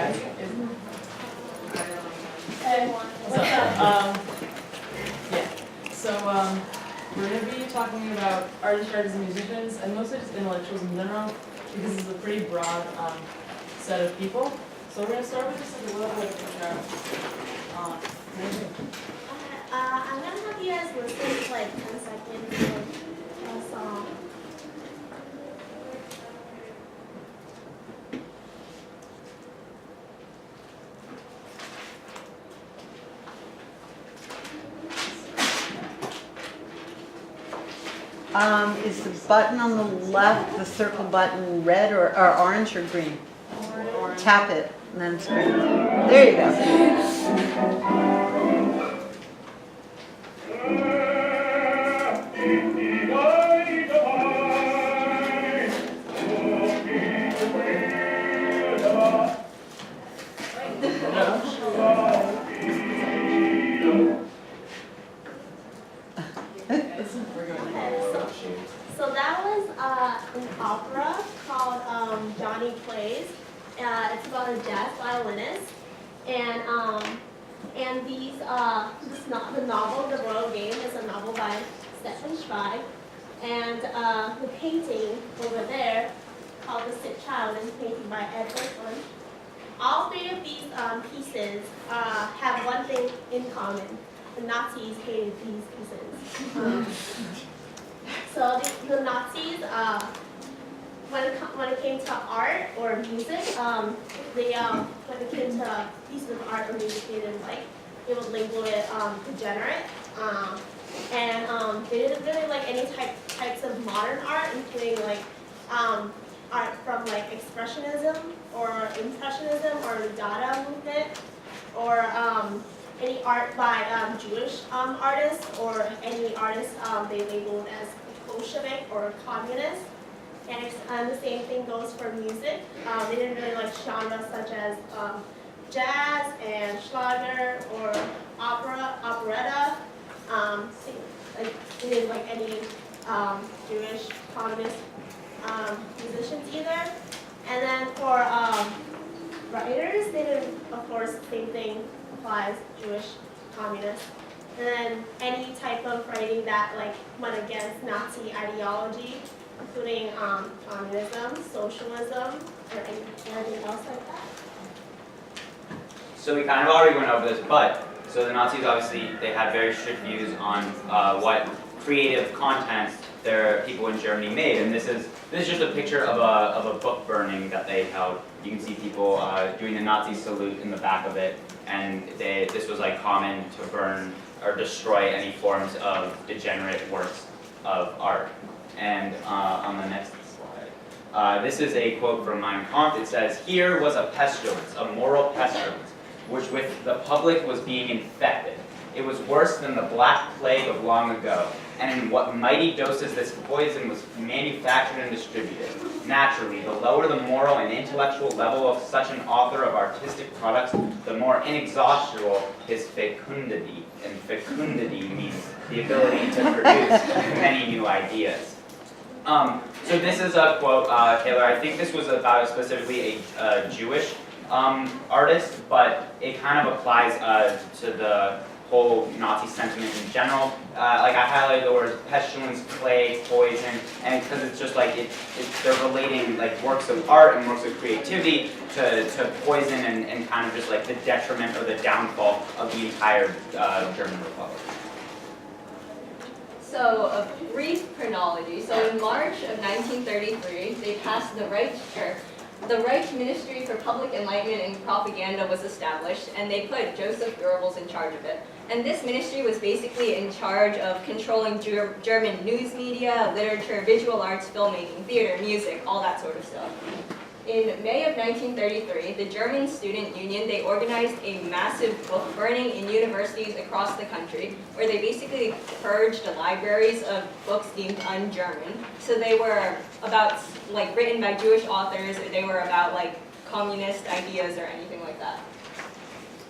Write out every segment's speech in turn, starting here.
Hey, what's up? Yeah. So we're gonna be talking about artists, writers, and musicians, and mostly just intellectuals in general, because it's a pretty broad set of people. So we're gonna start with just like a little bit of intro. I'm gonna have you guys listen to like 10 seconds of a song. Is the button on the left, the circle button, red or orange or green? Orange. Tap it, and then it's green. There you go. So that was an opera called Johnny Plays. It's about a jazz violinist, and the novel The Royal Game is a novel by Stefan Zweig, and the painting over there called The Sick Child is painted by Edward Munch. All three of these pieces have one thing in common: the Nazis hated these pieces. So the Nazis, when it came to art or music, when it came to pieces of art or music they didn't like, they would label it degenerate. And they didn't really like any types of modern art, including like art from like expressionism or impressionism or the Dada movement, or any art by Jewish artists, or any artists they labeled as Bolshevik or communist. And the same thing goes for music. They didn't really like genres such as jazz and Schlager or operetta. They didn't like any Jewish communist musicians either. And then for writers, they didn't, of course, same thing applies, Jewish communists. And then any type of writing that like went against Nazi ideology, including communism, socialism, or anything else like that. So we kind of already went over this, but so the Nazis obviously they had very strict views on what creative content their people in Germany made, and this is just a picture of a book burning that they held. You can see people doing the Nazi salute in the back of it, and this was like common to burn or destroy any forms of degenerate works of art. And on the next slide, this is a quote from Mein Kampf. It says, "Here was a pestilence, a moral pestilence, which with the public was being infected. It was worse than the Black Plague of long ago, and in what mighty doses this poison was manufactured and distributed. Naturally, the lower the moral and intellectual level of such an author of artistic products, the more inexhaustible his fecundity." And fecundity means the ability to produce many new ideas. So this is a quote, Taylor. I think this was about specifically a Jewish artist, but it kind of applies to the whole Nazi sentiment in general. Like I highlighted the words pestilence, plague, poison, and because it's just like they're relating like works of art and works of creativity to poison and kind of just like the detriment or the downfall of the entire German Republic. So a brief chronology. So in March of 1933, they passed the Reich Ministry for Public Enlightenment and Propaganda was established, and they put Joseph Goebbels in charge of it. And this ministry was basically in charge of controlling German news media, literature, visual arts, filmmaking, theater, music, all that sort of stuff. In May of 1933, the German Student Union, they organized a massive book burning in universities across the country, where they basically purged the libraries of books deemed un-German. So they were about, like, written by Jewish authors, or they were about, like, communist ideas or anything like that.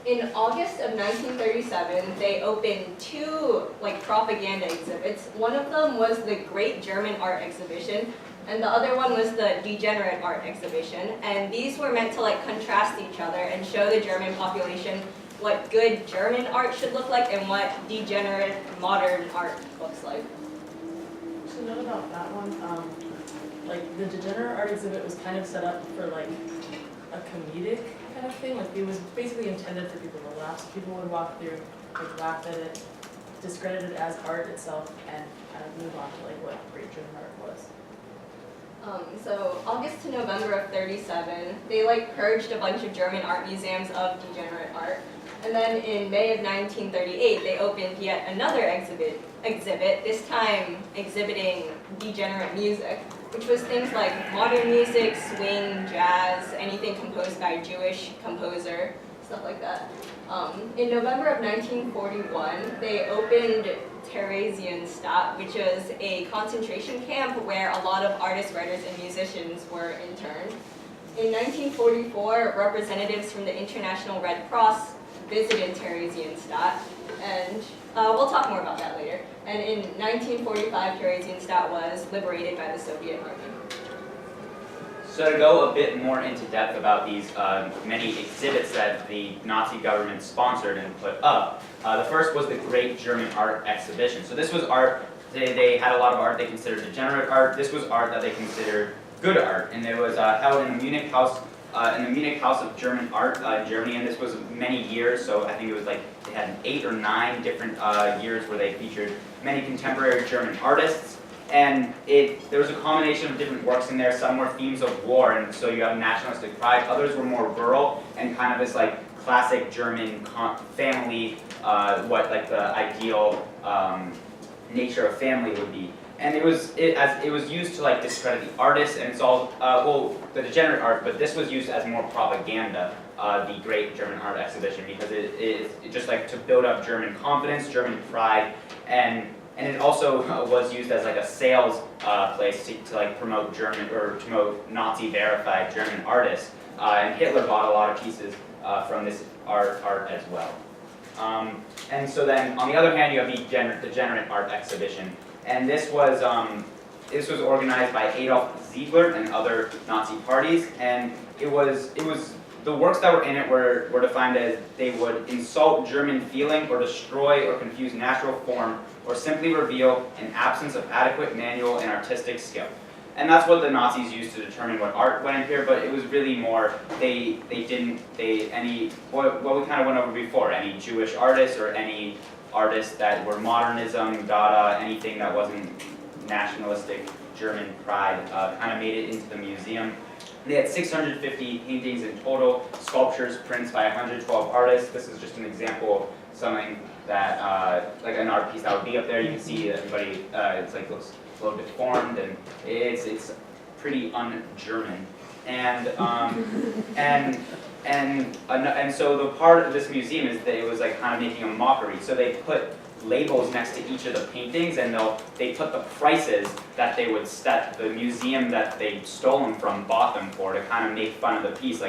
In August of 1937, they opened two, like, propaganda exhibits. One of them was the Great German Art Exhibition, and the other one was the degenerate art exhibition. And these were meant to like contrast each other and show the German population what good German art should look like and what degenerate modern art looks like. So note about that one, like the degenerate art exhibit was kind of set up for like a comedic kind of thing. Like it was basically intended for people to laugh. So people would walk through, like laugh at it, discredit it as art itself, and kind of move on to like what great German art was. So August to November of 37, they like purged a bunch of German art museums of degenerate art. And then in May of 1938, they opened yet another exhibit, this time exhibiting degenerate music, which was things like modern music, swing, jazz, anything composed by a Jewish composer, stuff like that. In November of 1941, they opened Theresienstadt, which was a concentration camp where a lot of artists, writers, and musicians were interned. In 1944, representatives from the International Red Cross visited Theresienstadt, and we'll talk more about that later. And in 1945, Theresienstadt was liberated by the Soviet Army. So to go a bit more into depth about these many exhibits that the Nazi government sponsored and put up, the first was the Great German Art Exhibition. So this was art, they had a lot of art they considered degenerate art. This was art that they considered good art, and it was held in the Munich House of German Art in Germany, and this was many years, so I think it was like they had 8 or 9 different years where they featured many contemporary German artists. And there was a combination of different works in there. Some were themes of war, and so you have nationalistic pride. Others were more rural and kind of this like classic German family, what like the ideal nature of family would be. And it was used to like discredit the artists, and it's all the degenerate art. But this was used as more propaganda. The Great German Art Exhibition, because it just like to build up German confidence, German pride, and it also was used as like a sales place to like promote German or promote Nazi verified German artists. And Hitler bought a lot of pieces from this art as well. And so then on the other hand, you have the Degenerate Art Exhibition, and this was organized by Adolf Ziegler and other Nazi parties, and it was the works that were in it were defined as they would insult German feeling or destroy or confuse natural form or simply reveal an absence of adequate manual and artistic skill. And that's what the Nazis used to determine what art went in here, but it was really more, what we kind of went over before, any Jewish artists or any artists that were modernism, Dada, anything that wasn't nationalistic German pride, kind of made it into the museum. They had 650 paintings in total, sculptures, prints by 112 artists. This is just an example of something that, like an art piece that would be up there. You can see everybody, it's like looks a little deformed, and it's pretty un-German. And so the part of this museum is that it was like kind of making a mockery. So they put labels next to each of the paintings, and they put the prices that they would set, the museum that they'd stolen from bought them for, to kind of make fun of the piece.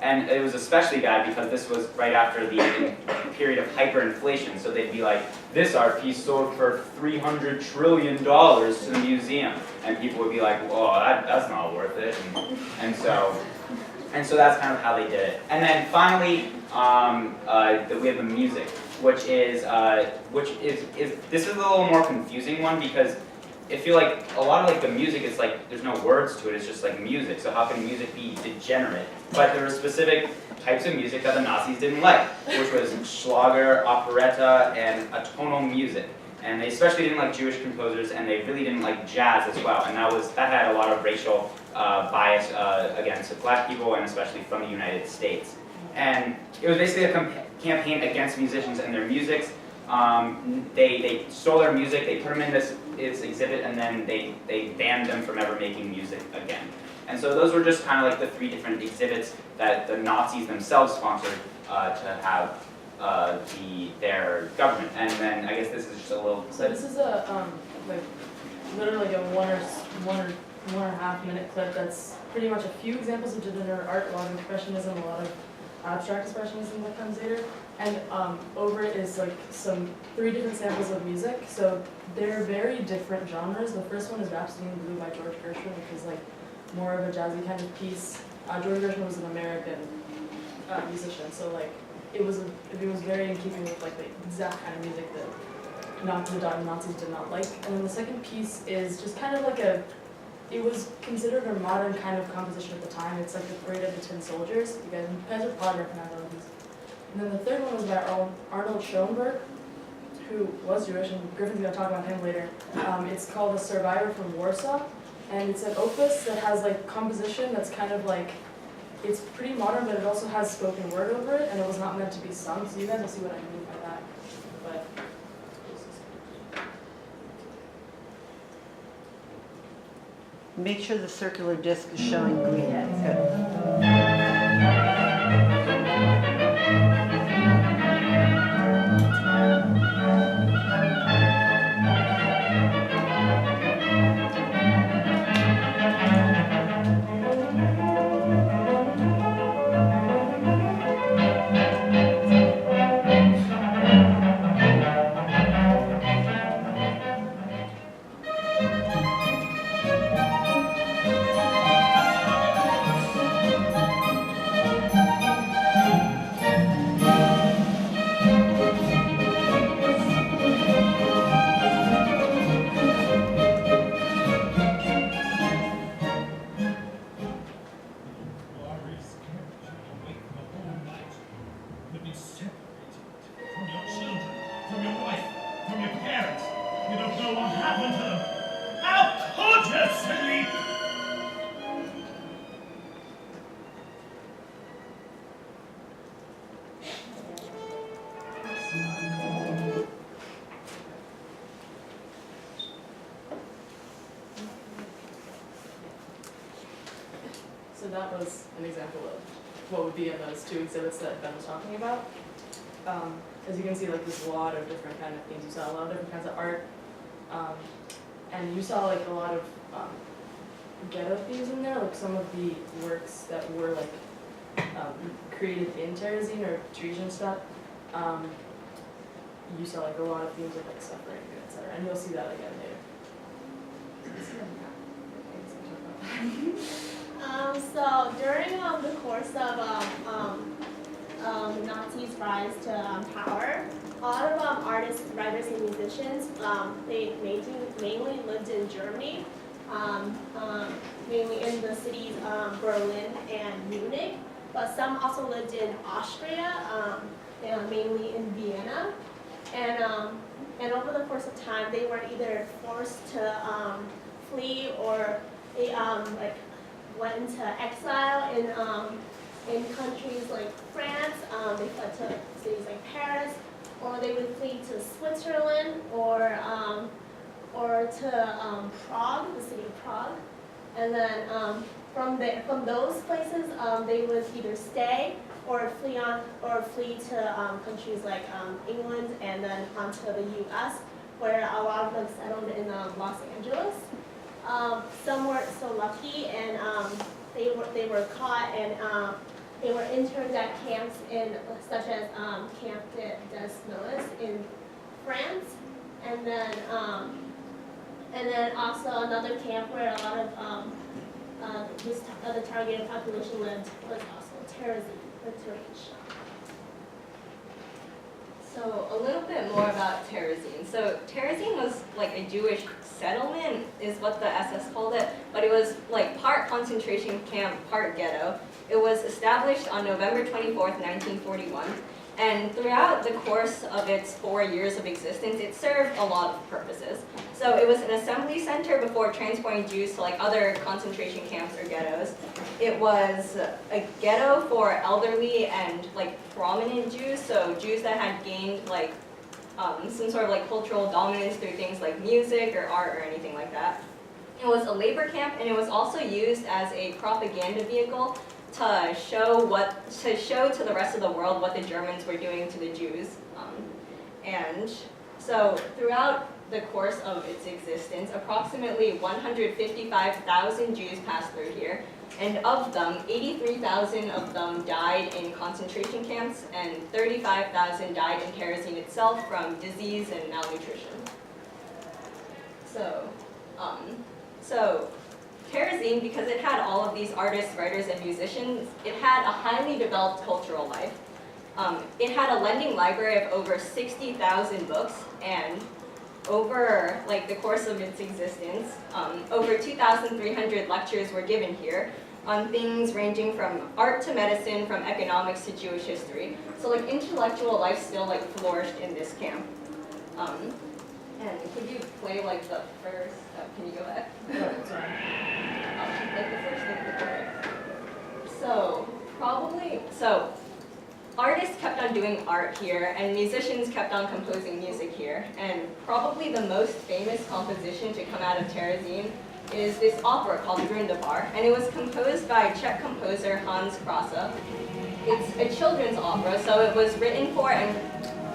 And it was especially bad because this was right after the period of hyperinflation. So they'd be like, this art piece sold for $300 trillion to the museum, and people would be like, whoa, that's not worth it. And so that's kind of how they did it. And then finally, we have the music, which is this is a little more confusing one, because I feel like a lot of like the music is like there's no words to it, it's just like music. So how can music be degenerate? But there were specific types of music that the Nazis didn't like, which was Schlager, operetta, and atonal music. And they especially didn't like Jewish composers, and they really didn't like jazz as well. And that had a lot of racial bias against black people, and especially from the United States. And it was basically a campaign against musicians and their musics. They stole their music, they put them in this exhibit, and then they banned them from ever making music again. And so those were just kind of like the 3 different exhibits that the Nazis themselves sponsored to have their government. And then I guess this is just a little. So this is a literally like a one or a half minute clip that's pretty much a few examples of degenerate art, a lot of impressionism, a lot of abstract expressionism that comes later. And over it is like three different samples of music. So they're very different genres. The first one is Rhapsody in Blue by George Gershwin, which is like more of a jazzy kind of piece. George Gershwin was an American musician, so like it was very in keeping with like the exact kind of music that the Nazis did not like. And then the second piece is just kind of like it was considered a modern kind of composition at the time. It's like the Parade of the Tin Soldiers. You guys are probably recognize all of these. And then the third one was by Arnold Schoenberg, who was Jewish, and Griffin's going to talk about him later. It's called A Survivor from Warsaw, and it's an opus that has like composition that's kind of like, it's pretty modern, but it also has spoken word over it, and it was not meant to be sung, so you guys will see what I mean by that. But Make sure the circular disc is showing green. Yeah. Good. So that was an example of what would be in those two exhibits that Ben was talking about. As you can see, like there's a lot of different kind of things. You saw a lot of different kinds of art, and you saw like a lot of ghetto themes in there, like some of the works that were like created in Terezin or Parisian stuff. You saw like a lot of themes of like suffering, etc. And you'll see that again later. So during the course of Nazis' rise to power, a lot of artists, writers, and musicians, they mainly lived in Germany, mainly in the cities Berlin and Munich, but some also lived in Austria, mainly in Vienna, and over the course of time, they were either forced to flee or they like went into exile in countries like France. They fled to cities like Paris, or they would flee to Switzerland, or to Prague, the city of Prague. And then from those places, they would either stay or flee to countries like England, and then onto the U.S., where a lot of them settled in Los Angeles. Some weren't so lucky, and they were caught, and they were interned at camps such as Camp des Milles in France, and then also another camp where a lot of the targeted population lived was also Terezin, the Terezin. So a little bit more about Terezin. So Terezin was like a Jewish settlement, is what the SS called it, but it was like part concentration camp, part ghetto. It was established on November 24th, 1941, and throughout the course of its 4 years of existence, it served a lot of purposes. So it was an assembly center before transporting Jews to like other concentration camps or ghettos. It was a ghetto for elderly and like prominent Jews, so Jews that had gained like some sort of like cultural dominance through things like music or art or anything like that. It was a labor camp, and it was also used as a propaganda vehicle to show to the rest of the world what the Germans were doing to the Jews. And so throughout the course of its existence, approximately 155,000 Jews passed through here. And of them, 83,000 of them died in concentration camps, and 35,000 died in Terezin itself from disease and malnutrition. So Terezin, because it had all of these artists, writers, and musicians, it had a highly developed cultural life. It had a lending library of over 60,000 books, and over the course of its existence, over 2,300 lectures were given here on things ranging from art to medicine, from economics to Jewish history. So intellectual life still flourished in this camp. And could you play the first? Can you go back? Oh, sorry. The first thing before. So artists kept on doing art here, and musicians kept on composing music here. And probably the most famous composition to come out of Terezin is this opera called Grundebar, and it was composed by Czech composer Hans Krasa. It's a children's opera, so it was written for and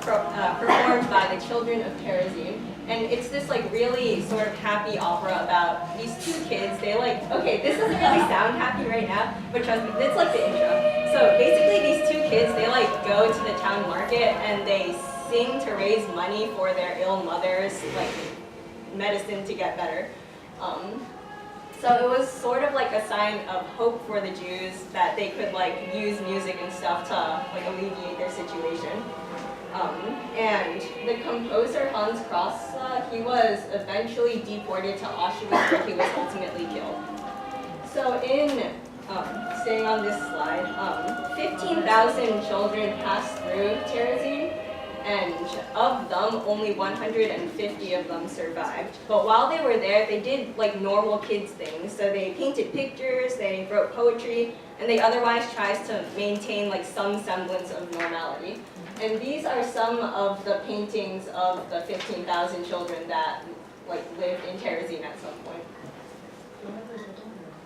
performed by the children of Terezin. And it's this really sort of happy opera about these two kids. They okay, this doesn't really sound happy right now, but trust me, it's the intro. So basically these two kids, they go to the town market and they sing to raise money for their ill mothers, medicine to get better. So it was sort of a sign of hope for the Jews that they could use music and stuff to alleviate their situation. And the composer Hans Krasa, he was eventually deported to Auschwitz, where he was ultimately killed. So staying on this slide, 15,000 children passed through Terezin, and of them, only 150 of them survived. But while they were there, they did normal kids things. So they painted pictures, they wrote poetry, and they otherwise tried to maintain some semblance of normality. And these are some of the paintings of the 15,000 children that lived in Terezin at some point.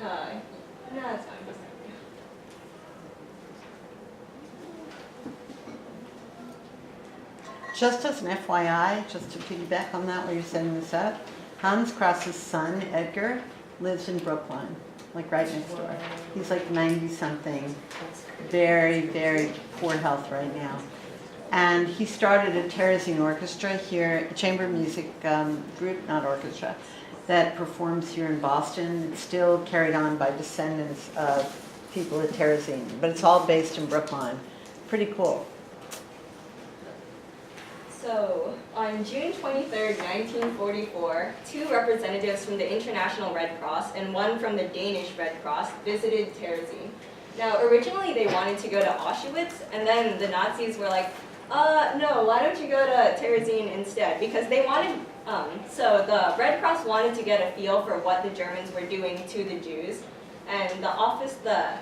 No, it's fine. Just as an FYI, just to piggyback on that while you're setting this up, Hans Krasa's son, Edgar, lives in Brookline, right next door. He's 90-something, very, very poor health right now. And he started a Terezin orchestra here, a chamber music group, not orchestra, that performs here in Boston. It's still carried on by descendants of people at Terezin, but it's all based in Brookline. Pretty cool. So, on June 23rd, 1944, two representatives from the International Red Cross and one from the Danish Red Cross visited Terezin. Now, originally they wanted to go to Auschwitz, and then the Nazis were no, why don't you go to Terezin instead? Because they wanted, so the Red Cross wanted to get a feel for what the Germans were doing to the Jews, and the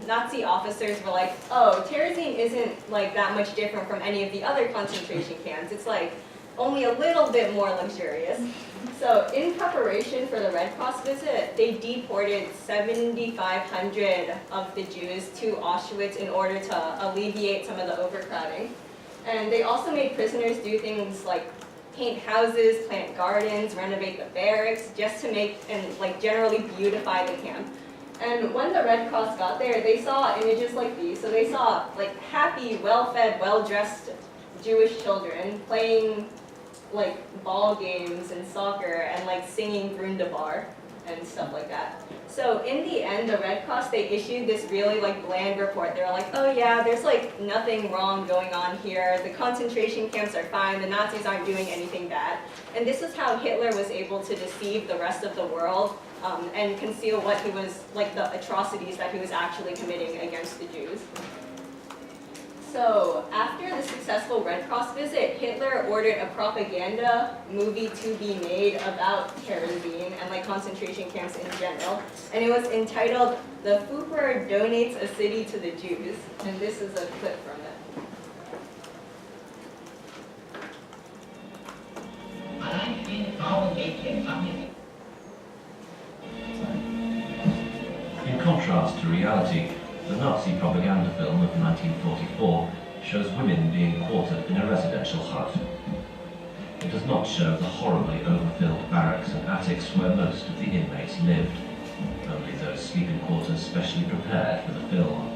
Nazi officers were oh, Terezin isn't that much different from any of the other concentration camps. It's only a little bit more luxurious. So in preparation for the Red Cross visit, they deported 7,500 of the Jews to Auschwitz in order to alleviate some of the overcrowding. And they also made prisoners do things like paint houses, plant gardens, renovate the barracks, just to make and generally beautify the camp. And when the Red Cross got there, they saw images like these. So they saw happy, well-fed, well-dressed Jewish children playing ball games and soccer and singing Grundebar and stuff like that. So in the end, the Red Cross, they issued this really bland report. They were oh yeah, there's nothing wrong going on here. The concentration camps are fine. The Nazis aren't doing anything bad. And this is how Hitler was able to deceive the rest of the world and conceal what he was, the atrocities that he was actually committing against the Jews. So after the successful Red Cross visit, Hitler ordered a propaganda movie to be made about Terezin and concentration camps in general, and it was entitled "The Führer Donates a City to the Jews," and this is a clip from it. In contrast to reality, the Nazi propaganda film of 1944 shows women being quartered in a residential hut. It does not show the horribly overfilled barracks and attics where most of the inmates lived. only those sleeping quarters specially prepared for the film.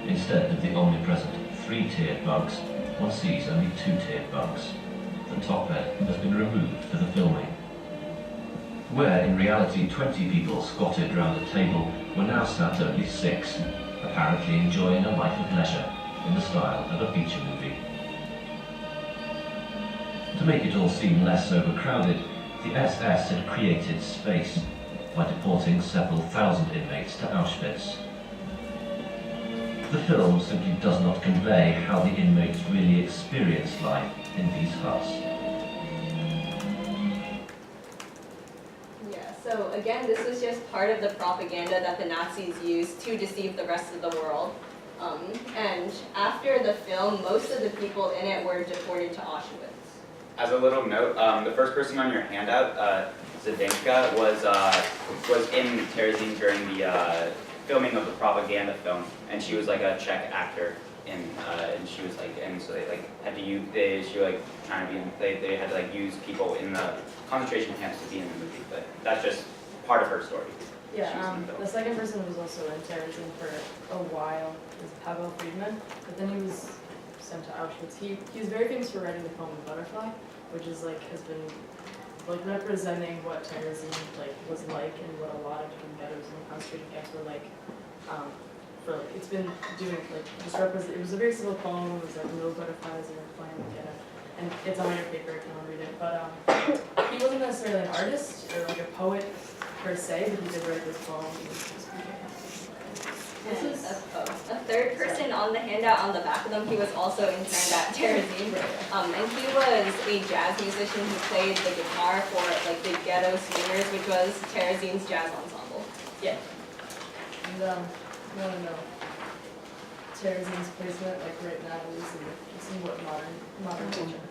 Instead of the omnipresent 3-tiered bunks, one sees only 2-tiered bunks. The top bed has been removed for the filming. Where in reality 20 people squatted round a table were now sat only 6, apparently enjoying a life of leisure in the style of a feature movie. To make it all seem less overcrowded, the SS had created space by deporting several thousand inmates to Auschwitz. The film simply does not convey how the inmates really experienced life in these huts. Yeah, so again, this was just part of the propaganda that the Nazis used to deceive the rest of the world. And after the film, most of the people in it were deported to Auschwitz. As a little note, the first person on your handout, Zdenka, was in Terezin during the filming of the propaganda film, and she was like a Czech actor, and she was like, and so they like had to use, she like trying to be, they had to like use people in the concentration camps to be in the movie, but that's just part of her story. Yeah, She's in the film. the second person was also in Terezin for a while, is Pavel Friedman, but then he was sent to Auschwitz. He was very famous for writing the poem Butterfly, which is like, has been like representing what Terezin like was like and what a lot of different ghettos and concentration camps were like. For like, it's been doing like just represent. It was a very simple poem. It was like no butterflies in a flying ghetto, and it's on your paper if you want to read it. But he wasn't necessarily an artist or like a poet per se, but he did write this poem. And a third person on the handout on the back of them, he was also interned at Terezin. And he was a jazz musician who played the guitar for like the Ghetto Swingers, which was Terezin's jazz ensemble. Yeah. And you want to know Terezin's placement like right now is in what modern culture.